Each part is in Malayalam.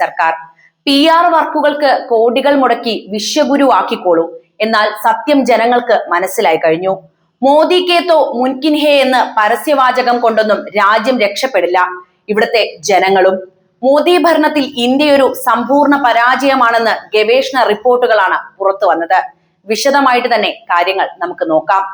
സർക്കാർ. PR വർക്കുകൾക്ക് കോടികൾ മുടക്കി വിശ്വഗുരുവാക്കിക്കോളൂ. എന്നാൽ സത്യം ജനങ്ങൾക്ക് മനസ്സിലായി കഴിഞ്ഞു. മോദി കെ തോ മുൻകിൻ ഹേ എന്ന് പരസ്യവാചകം കൊണ്ടൊന്നും രാജ്യം രക്ഷപ്പെടില്ല. ഇവിടുത്തെ ജനങ്ങളും. മോദി ഭരണത്തിൽ ഇന്ത്യയൊരു സമ്പൂർണ്ണ പരാജയമാണെന്ന് ഗവേഷണ റിപ്പോർട്ടുകളാണ് പുറത്തു വന്നത്. വിശദമായിട്ട് തന്നെ കാര്യങ്ങൾ നമുക്ക് നോക്കാം.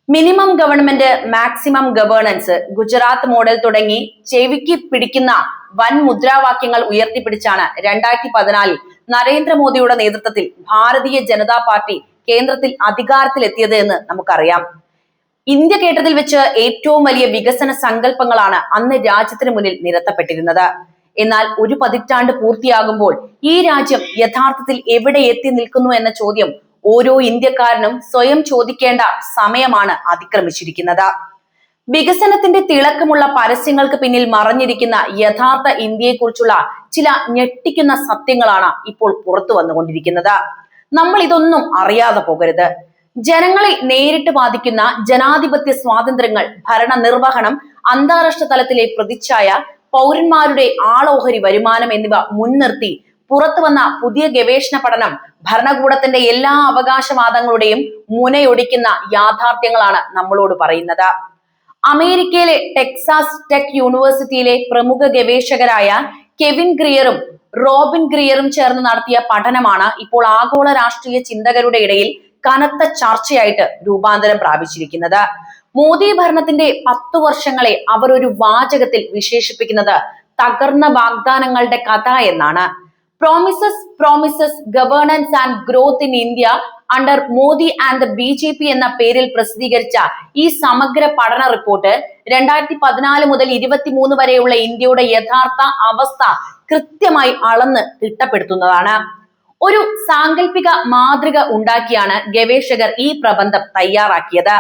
Minimum government maximum governance, Gujarat model തുടങ്ങി ചെവിക്ക് പിടിക്കുന്ന വൻ മുദ്രാവാക്യങ്ങൾ ഉയർത്തിപ്പിടിച്ചാണ് 2014 നരേന്ദ്രമോദിയുടെ നേതൃത്വത്തിൽ ഭാരതീയ ജനതാ പാർട്ടി കേന്ദ്രത്തിൽ അധികാരത്തിലെത്തിയത് എന്ന് നമുക്കറിയാം. ഇന്ത്യ കേട്ടതിൽ വെച്ച് ഏറ്റവും വലിയ വികസന സങ്കല്പങ്ങളാണ് അന്ന് രാജ്യത്തിന് മുന്നിൽ നിരത്തപ്പെട്ടിരുന്നത്. എന്നാൽ ഒരു പതിറ്റാണ്ട് പൂർത്തിയാകുമ്പോൾ ഈ രാജ്യം യഥാർത്ഥത്തിൽ എവിടെ എത്തി നിൽക്കുന്നു എന്ന ചോദ്യം ഓരോ ഇന്ത്യക്കാരനും സ്വയം ചോദിക്കേണ്ട സമയമാണ് അതിക്രമിച്ചിരിക്കുന്നത്. വികസനത്തിന്റെ തിളക്കമുള്ള പരസ്യങ്ങൾക്ക് പിന്നിൽ മറഞ്ഞിരിക്കുന്ന യഥാർത്ഥ ഇന്ത്യയെക്കുറിച്ചുള്ള ചില ഞെട്ടിക്കുന്ന സത്യങ്ങളാണ് ഇപ്പോൾ പുറത്തു വന്നുകൊണ്ടിരിക്കുന്നത്. നമ്മൾ ഇതൊന്നും അറിയാതെ പോകരുത്. ജനങ്ങളെ നേരിട്ട് ബാധിക്കുന്ന ജനാധിപത്യ സ്വാതന്ത്ര്യങ്ങൾ, ഭരണ നിർവഹണം, അന്താരാഷ്ട്ര തലത്തിലെ പ്രതിച്ഛായ, പൗരന്മാരുടെ ആളോഹരി വരുമാനം എന്നിവ മുൻനിർത്തി പുറത്തു വന്ന പുതിയ ഗവേഷണ പഠനം ഭരണകൂടത്തിന്റെ എല്ലാ അവകാശവാദങ്ങളുടെയും മുനയൊടിക്കുന്ന യാഥാർത്ഥ്യങ്ങളാണ് നമ്മളോട് പറയുന്നത്. അമേരിക്കയിലെ ടെക്സാസ് ടെക് യൂണിവേഴ്സിറ്റിയിലെ പ്രമുഖ ഗവേഷകരായ കെവിൻ ഗ്രിയറും റോബിൻ ഗ്രിയറും ചേർന്ന് നടത്തിയ പഠനമാണ് ഇപ്പോൾ ആഗോള രാഷ്ട്രീയ ചിന്തകരുടെ ഇടയിൽ കനത്ത ചർച്ചയായിട്ട് രൂപാന്തരം പ്രാപിച്ചിരിക്കുന്നത്. മോദി ഭരണത്തിന്റെ 10 വർഷങ്ങളെ അവർ ഒരു വാചകത്തിൽ വിശേഷിപ്പിക്കുന്നത് തകർന്ന വാഗ്ദാനങ്ങളുടെ കഥ എന്നാണ്. Promises governance and growth in India under Modi and the BJP എന്ന പേരിൽ പ്രസിദ്ധീകരിച്ച ഈ സമഗ്ര പഠന റിപ്പോർട്ട് 2014 മുതൽ 2023 വരെയുള്ള ഇന്ത്യയുടെ യഥാർത്ഥ അവസ്ഥ കൃത്യമായി അളന്ന് തിട്ടപ്പെടുത്തുന്നതാണ്. ഒരു സാങ്കല്പിക മാതൃക ഉണ്ടാക്കിയാണ് ഗവേഷകർ ഈ പ്രബന്ധം തയ്യാറാക്കിയത്.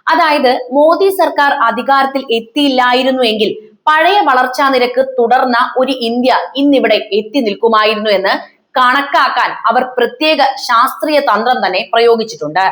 അതായത് മോദി സർക്കാർ അധികാരത്തിൽ എത്തിയില്ലായിരുന്നു എങ്കിൽ പഴയ വളർച്ചാ നിരക്ക് തുടർന്ന ഒരു ഇന്ത്യ ഇന്നിവിടെ എത്തി നിൽക്കുമായിരുന്നു എന്ന് കണക്കാക്കാൻ അവർ പ്രത്യേക ശാസ്ത്രീയ തന്ത്രം തന്നെ പ്രയോഗിച്ചിട്ടുണ്ട്.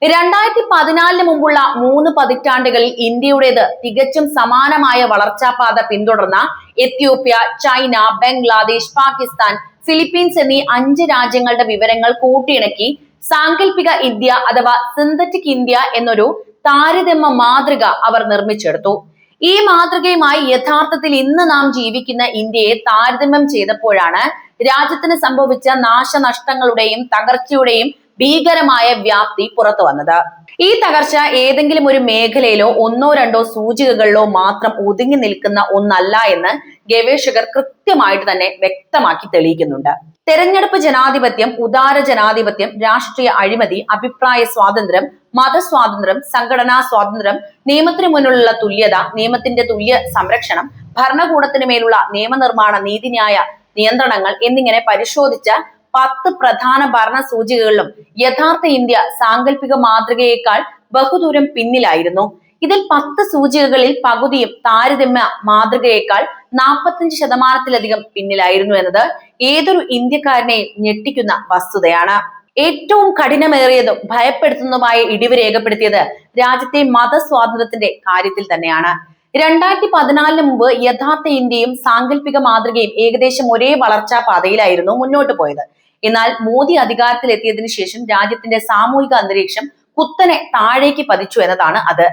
2014 മുമ്പുള്ള 3 പതിറ്റാണ്ടുകളിൽ ഇന്ത്യയുടേത് തികച്ചും സമാനമായ വളർച്ചാപാത പിന്തുടർന്ന Ethiopia, China, Bangladesh, Pakistan, Philippines എന്നീ 5 രാജ്യങ്ങളുടെ വിവരങ്ങൾ കൂട്ടിയിണക്കി സാങ്കല്പിക ഇന്ത്യ അഥവാ സിന്തറ്റിക് ഇന്ത്യ എന്നൊരു താരതമ്യ മാതൃക അവർ നിർമ്മിച്ചെടുത്തു. ഈ മാതൃകയുമായി യഥാർത്ഥത്തിൽ ഇന്ന് നാം ജീവിക്കുന്ന ഇന്ത്യയെ താരതമ്യം ചെയ്തപ്പോഴാണ് രാജ്യത്തിന് സംഭവിച്ച നാശനഷ്ടങ്ങളുടെയും തകർച്ചയുടെയും ഭീകരമായ വ്യാപ്തി പുറത്തു വന്നത്. ഈ തകർച്ച ഏതെങ്കിലും ഒരു മേഖലയിലോ 1-2 സൂചികകളിലോ മാത്രം ഒതുങ്ങി നിൽക്കുന്ന ഒന്നല്ല എന്ന് ഗവേഷകർ കൃത്യമായിട്ട് തന്നെ വ്യക്തമാക്കി തെളിയിക്കുന്നുണ്ട്. തെരഞ്ഞെടുപ്പ് ജനാധിപത്യം, ഉദാര ജനാധിപത്യം, രാഷ്ട്രീയ അഴിമതി, അഭിപ്രായ സ്വാതന്ത്ര്യം, മതസ്വാതന്ത്ര്യം, സംഘടനാ സ്വാതന്ത്ര്യം, നിയമത്തിന് മുന്നിലുള്ള തുല്യത, നിയമത്തിന്റെ തുല്യ സംരക്ഷണം, ഭരണകൂടത്തിന് മേലുള്ള നിയമനിർമ്മാണ നീതിന്യായ നിയന്ത്രണങ്ങൾ എന്നിങ്ങനെ പരിശോധിച്ച 10 പ്രധാന ഭരണ സൂചികകളിലും യഥാർത്ഥ ഇന്ത്യ സാങ്കല്പിക മാതൃകയേക്കാൾ ബഹുദൂരം പിന്നിലായിരുന്നു. ഇതിൽ 10 സൂചികകളിൽ പകുതിയും താരതമ്യ മാതൃകയേക്കാൾ 45% പിന്നിലായിരുന്നു എന്നത് ഏതൊരു ഇന്ത്യക്കാരനെയും ഞെട്ടിക്കുന്ന വസ്തുതയാണ്. ഏറ്റവും കഠിനമേറിയതും ഭയപ്പെടുത്തുന്നതുമായ ഇടിവ് രേഖപ്പെടുത്തിയത് രാജ്യത്തെ മതസ്വാതന്ത്ര്യത്തിന്റെ കാര്യത്തിൽ തന്നെയാണ്. 2014 മുമ്പ് യഥാർത്ഥ ഇന്ത്യയും സാങ്കല്പിക മാതൃകയും ഏകദേശം ഒരേ വളർച്ചാ പാതയിലായിരുന്നു മുന്നോട്ട് പോയത്. എന്നാൽ മോദി അധികാരത്തിൽ എത്തിയതിനു ശേഷം രാജ്യത്തിന്റെ സാമൂഹിക അന്തരീക്ഷം കുത്തനെ താഴേക്ക് പതിച്ചു എന്നതാണ് അത്.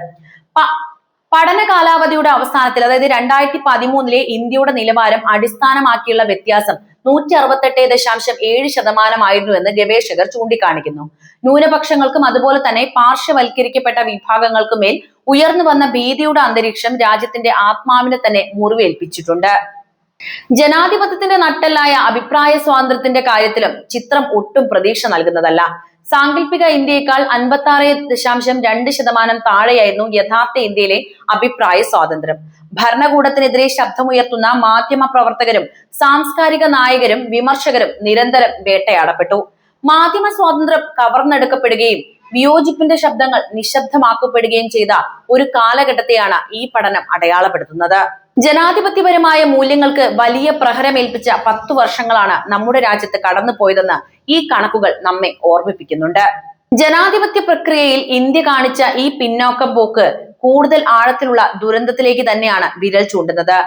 പഠന കാലാവധിയുടെ അവസാനത്തിൽ, അതായത് 2013 ഇന്ത്യയുടെ നിലവാരം അടിസ്ഥാനമാക്കിയുള്ള വ്യത്യാസം 168.7% എന്ന് ഗവേഷകർ ചൂണ്ടിക്കാണിക്കുന്നു. ന്യൂനപക്ഷങ്ങൾക്കും അതുപോലെ തന്നെ പാർശ്വവൽക്കരിക്കപ്പെട്ട വിഭാഗങ്ങൾക്കും മേൽ ഉയർന്നു വന്ന ഭീതിയുടെ അന്തരീക്ഷം രാജ്യത്തിന്റെ ആത്മാവിനെ തന്നെ മുറിവേൽപ്പിച്ചിട്ടുണ്ട്. ജനാധിപത്യത്തിന്റെ നട്ടെല്ലായ അഭിപ്രായ സ്വാതന്ത്ര്യത്തിന്റെ കാര്യത്തിലും ചിത്രം ഒട്ടും പ്രതീക്ഷ നൽകുന്നതല്ല. സാങ്കല്പിക ഇന്ത്യയേക്കാൾ 56.2% താഴെയായിരുന്നു യഥാർത്ഥ ഇന്ത്യയിലെ അഭിപ്രായ സ്വാതന്ത്ര്യം. ഭരണകൂടത്തിനെതിരെ ശബ്ദമുയർത്തുന്ന മാധ്യമ പ്രവർത്തകരും സാംസ്കാരിക നായകരും വിമർശകരും നിരന്തരം വേട്ടയാടപ്പെട്ടു. മാധ്യമ സ്വാതന്ത്ര്യം കവർന്നെടുക്കപ്പെടുകയും വിയോജിപ്പിന്റെ ശബ്ദങ്ങൾ നിശബ്ദമാക്കപ്പെടുകയും ചെയ്ത ഒരു കാലഘട്ടത്തെയാണ് ഈ പഠനം അടയാളപ്പെടുത്തുന്നത്. ജനാധിപത്യപരമായ മൂല്യങ്ങൾക്ക് വലിയ പ്രഹരമേൽപ്പിച്ച 10 വർഷങ്ങളാണ് നമ്മുടെ രാജ്യത്ത് കടന്നുപോയതെന്ന് ഈ കണക്കുകൾ നമ്മെ ഓർമ്മിപ്പിക്കുന്നുണ്ട്. ജനാധിപത്യ പ്രക്രിയയിൽ ഇന്ത്യ കാണിച്ച ഈ പിന്നോക്കം പോക്ക് കൂടുതൽ ആഴത്തിലുള്ള ദുരന്തത്തിലേക്ക് തന്നെയാണ് വിരൽ ചൂണ്ടുന്നത്.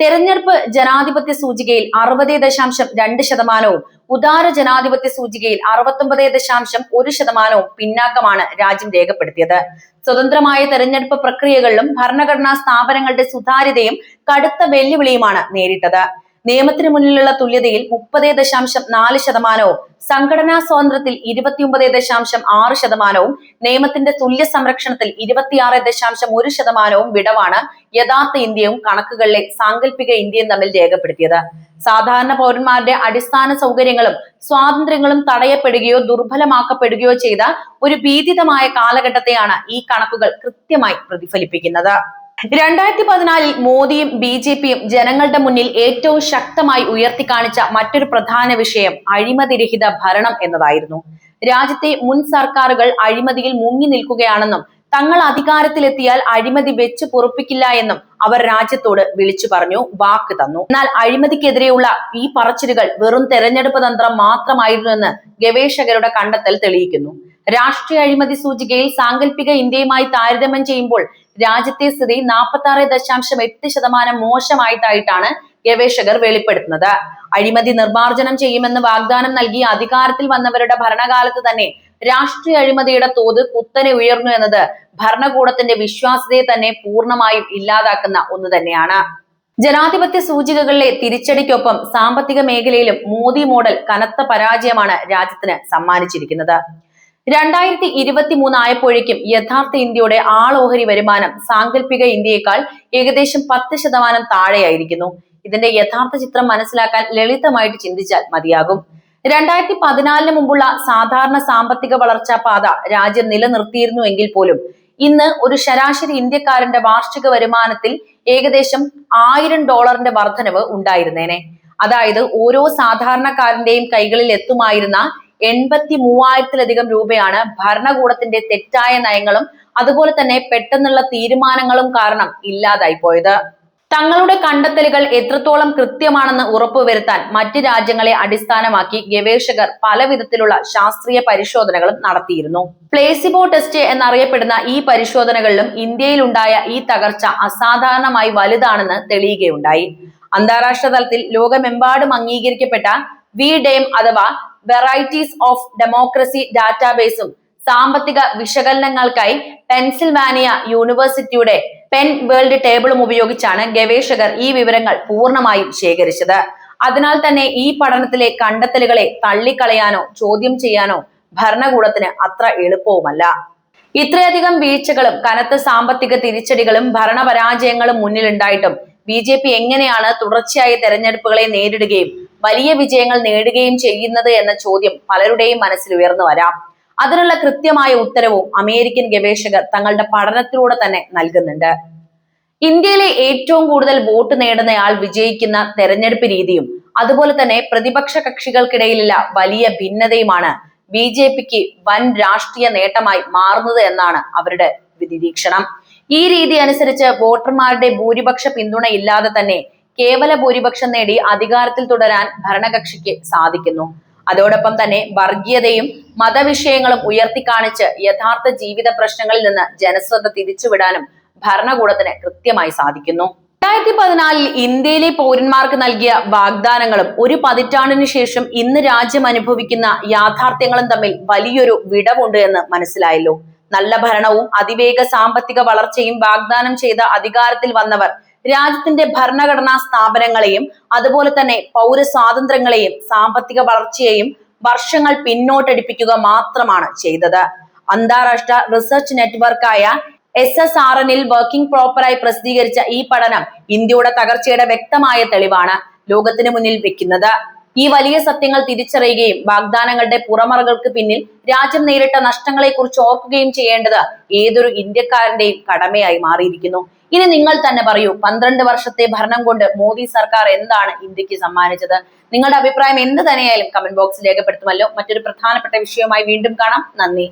തെരഞ്ഞെടുപ്പ് ജനാധിപത്യ സൂചികയിൽ 60.2%, ഉദാര ജനാധിപത്യ സൂചികയിൽ 69.1% പിന്നാക്കമാണ് രാജ്യം രേഖപ്പെടുത്തിയത്. സ്വതന്ത്രമായ തെരഞ്ഞെടുപ്പ് പ്രക്രിയകളിലും ഭരണഘടനാ സ്ഥാപനങ്ങളുടെ സുതാര്യതയും കടുത്ത വെല്ലുവിളിയുമാണ് നേരിട്ടത്. നിയമത്തിന് മുന്നിലുള്ള തുല്യതയിൽ 30.4%, സംഘടനാ സ്വാതന്ത്ര്യത്തിൽ 29.6%, നിയമത്തിന്റെ തുല്യ സംരക്ഷണത്തിൽ 26.1% വിടവാണ് യഥാർത്ഥ ഇന്ത്യയും കണക്കുകളിലെ സാങ്കല്പിക ഇന്ത്യയും തമ്മിൽ രേഖപ്പെടുത്തിയത്. സാധാരണ പൗരന്മാരുടെ അടിസ്ഥാന സൗകര്യങ്ങളും സ്വാതന്ത്ര്യങ്ങളും തടയപ്പെടുകയോ ദുർബലമാക്കപ്പെടുകയോ ചെയ്ത ഒരു ഭീതിതമായ കാലഘട്ടത്തെയാണ് ഈ കണക്കുകൾ കൃത്യമായി പ്രതിഫലിപ്പിക്കുന്നത്. 2014 മോദിയും BJPയും ജനങ്ങളുടെ മുന്നിൽ ഏറ്റവും ശക്തമായി ഉയർത്തിക്കാണിച്ച മറ്റൊരു പ്രധാന വിഷയം അഴിമതിരഹിത ഭരണം എന്നതായിരുന്നു. രാജ്യത്തെ മുൻ സർക്കാരുകൾ അഴിമതിയിൽ മുങ്ങി നിൽക്കുകയാണെന്നും തങ്ങൾ അധികാരത്തിലെത്തിയാൽ അഴിമതി വെച്ചു പൊറുപ്പിക്കില്ല എന്നും അവർ രാജ്യത്തോട് വിളിച്ചു പറഞ്ഞു, വാക്ക് തന്നു. എന്നാൽ അഴിമതിക്കെതിരെയുള്ള ഈ പറച്ചിലുകൾ വെറും തെരഞ്ഞെടുപ്പ് തന്ത്രം മാത്രമായിരുന്നുവെന്ന് ഗവേഷകരുടെ കണ്ടെത്തൽ തെളിയിക്കുന്നു. രാഷ്ട്രീയ അഴിമതി സൂചികയിൽ സാങ്കല്പിക ഇന്ത്യയുമായി താരതമ്യം ചെയ്യുമ്പോൾ രാജ്യത്തെ സ്ഥിതി 46.8% മോശമായിട്ടാണ് ഗവേഷകർ വെളിപ്പെടുത്തുന്നത്. അഴിമതി നിർമ്മാർജ്ജനം ചെയ്യുമെന്ന് വാഗ്ദാനം നൽകി അധികാരത്തിൽ വന്നവരുടെ ഭരണകാലത്ത് തന്നെ രാഷ്ട്രീയ അഴിമതിയുടെ തോത് കുത്തനെ ഉയർന്നു എന്നത് ഭരണകൂടത്തിന്റെ വിശ്വാസ്യതയെ തന്നെ പൂർണ്ണമായും ഇല്ലാതാക്കുന്ന ഒന്ന് തന്നെയാണ്. ജനാധിപത്യ സൂചികകളിലെ തിരിച്ചടിക്കൊപ്പം സാമ്പത്തിക മേഖലയിലും മോദി മോഡൽ കനത്ത പരാജയമാണ് രാജ്യത്തിന് സമ്മാനിച്ചിരിക്കുന്നത്. 2023 ആയപ്പോഴേക്കും യഥാർത്ഥ ഇന്ത്യയുടെ ആളോഹരി വരുമാനം സാങ്കല്പിക ഇന്ത്യയേക്കാൾ ഏകദേശം 10% താഴെയായിരിക്കുന്നു. ഇതിന്റെ യഥാർത്ഥ ചിത്രം മനസ്സിലാക്കാൻ ലളിതമായിട്ട് ചിന്തിച്ചാൽ മതിയാകും. 2014 മുമ്പുള്ള സാധാരണ സാമ്പത്തിക വളർച്ചാ പാത രാജ്യം നിലനിർത്തിയിരുന്നു എങ്കിൽ പോലും ഇന്ന് ഒരു ശരാശരി ഇന്ത്യക്കാരന്റെ വാർഷിക വരുമാനത്തിൽ ഏകദേശം $1000 വർധനവ് ഉണ്ടായിരുന്നേനെ. അതായത് ഓരോ സാധാരണക്കാരന്റെയും കൈകളിൽ എത്തുമായിരുന്ന 83,000-ലധികം രൂപയാണ് ഭരണകൂടത്തിന്റെ തെറ്റായ നയങ്ങളും അതുപോലെ തന്നെ പെട്ടെന്നുള്ള തീരുമാനങ്ങളും കാരണം ഇല്ലാതായി പോയത്. തങ്ങളുടെ കണ്ടെത്തലുകൾ എത്രത്തോളം കൃത്യമാണെന്ന് ഉറപ്പുവരുത്താൻ മറ്റ് രാജ്യങ്ങളെ അടിസ്ഥാനമാക്കി ഗവേഷകർ പല വിധത്തിലുള്ള ശാസ്ത്രീയ പരിശോധനകളും നടത്തിയിരുന്നു. പ്ലേസിബോ ടെസ്റ്റ് എന്നറിയപ്പെടുന്ന ഈ പരിശോധനകളിലും ഇന്ത്യയിൽ ഉണ്ടായ ഈ തകർച്ച അസാധാരണമായി വലുതാണെന്ന് തെളിയുകയുണ്ടായി. അന്താരാഷ്ട്ര തലത്തിൽ ലോകമെമ്പാടും അംഗീകരിക്കപ്പെട്ട VDAM അഥവാ വെറൈറ്റീസ് ഓഫ് ഡെമോക്രസി ഡാറ്റാബേസും സാമ്പത്തിക വിശകലനങ്ങൾക്കായി പെൻസിൽവാനിയ യൂണിവേഴ്സിറ്റിയുടെ പെൻ വേൾഡ് ടേബിളും ഉപയോഗിച്ചാണ് ഗവേഷകർ ഈ വിവരങ്ങൾ പൂർണ്ണമായും ശേഖരിച്ചത്. അതിനാൽ തന്നെ ഈ പഠനത്തിലെ കണ്ടെത്തലുകളെ തള്ളിക്കളയാനോ ചോദ്യം ചെയ്യാനോ ഭരണകൂടത്തിന് അത്ര എളുപ്പവുമല്ല. ഇത്രയധികം വീഴ്ചകളും കനത്ത സാമ്പത്തിക തിരിച്ചടികളും ഭരണപരാജയങ്ങളും മുന്നിലുണ്ടായിട്ടും BJP എങ്ങനെയാണ് തുടർച്ചയായ തെരഞ്ഞെടുപ്പുകളെ നേരിടുകയും വലിയ വിജയങ്ങൾ നേടുകയും ചെയ്യുന്നത് എന്ന ചോദ്യം പലരുടെയും മനസ്സിൽ ഉയർന്നു വരാം. അതിനുള്ള കൃത്യമായ ഉത്തരവും അമേരിക്കൻ ഗവേഷകർ തങ്ങളുടെ പഠനത്തിലൂടെ തന്നെ നൽകുന്നുണ്ട്. ഇന്ത്യയിലെ ഏറ്റവും കൂടുതൽ വോട്ട് നേടുന്നയാൾ വിജയിക്കുന്ന തെരഞ്ഞെടുപ്പ് രീതിയും അതുപോലെ തന്നെ പ്രതിപക്ഷ കക്ഷികൾക്കിടയിലുള്ള വലിയ ഭിന്നതയുമാണ് BJPക്ക് വൻ രാഷ്ട്രീയ നേട്ടമായി മാറുന്നത് എന്നാണ് അവരുടെ നിരീക്ഷണം. ഈ രീതി അനുസരിച്ച് വോട്ടർമാരുടെ ഭൂരിപക്ഷ പിന്തുണ ഇല്ലാതെ തന്നെ കേവല ഭൂരിപക്ഷം നേടി അധികാരത്തിൽ തുടരാൻ ഭരണകക്ഷിക്ക് സാധിക്കുന്നു. അതോടൊപ്പം തന്നെ വർഗീയതയും മതവിഷയങ്ങളും ഉയർത്തിക്കാണിച്ച് യഥാർത്ഥ ജീവിത പ്രശ്നങ്ങളിൽ നിന്ന് ജനശ്രദ്ധ തിരിച്ചുവിടാനും ഭരണകൂടത്തിന് കൃത്യമായി സാധിക്കുന്നു. 2014 ഇന്ത്യയിലെ പൗരന്മാർക്ക് നൽകിയ വാഗ്ദാനങ്ങളും ഒരു പതിറ്റാണ്ടിനു ശേഷം ഇന്ന് രാജ്യം അനുഭവിക്കുന്ന യാഥാർത്ഥ്യങ്ങളും തമ്മിൽ വലിയൊരു വിടവുണ്ട് എന്ന് മനസ്സിലായല്ലോ. നല്ല ഭരണവും അതിവേഗ സാമ്പത്തിക വളർച്ചയും വാഗ്ദാനം ചെയ്ത അധികാരത്തിൽ വന്നവർ രാജ്യത്തിന്റെ ഭരണഘടനാ സ്ഥാപനങ്ങളെയും അതുപോലെ തന്നെ പൗരസ്വാതന്ത്ര്യങ്ങളെയും സാമ്പത്തിക വളർച്ചയെയും വർഷങ്ങൾ പിന്നോട്ടടിപ്പിക്കുക മാത്രമാണ് ചെയ്തത്. അന്താരാഷ്ട്ര റിസർച്ച് നെറ്റ്വർക്കായ SSRNൽ വർക്കിംഗ് പ്രോപ്പറായി പ്രസിദ്ധീകരിച്ച ഈ പഠനം ഇന്ത്യയുടെ തകർച്ചയുടെ വ്യക്തമായ തെളിവാണ് ലോകത്തിന് മുന്നിൽ വെക്കുന്നത്. ഈ വലിയ സത്യങ്ങൾ തിരിച്ചറിയുകയും വാഗ്ദാനങ്ങളുടെ പുറമറകൾക്ക് പിന്നിൽ രാജ്യം നേരിട്ട നഷ്ടങ്ങളെ കുറിച്ച് ഓർക്കുകയും ചെയ്യേണ്ടത് ഏതൊരു ഇന്ത്യക്കാരന്റെയും കടമയായി മാറിയിരിക്കുന്നു. ഇനി നിങ്ങൾ തന്നെ പറയൂ, 12 വർഷത്തെ ഭരണം കൊണ്ട് മോദി സർക്കാർ എന്താണ് ഇന്ത്യക്ക് സമ്മാനിച്ചത്? നിങ്ങളുടെ അഭിപ്രായം എന്ത് തന്നെയായാലും കമന്റ് ബോക്സിൽ രേഖപ്പെടുത്തുമല്ലോ. മറ്റൊരു പ്രധാനപ്പെട്ട വിഷയവുമായി വീണ്ടും കാണാം. നന്ദി.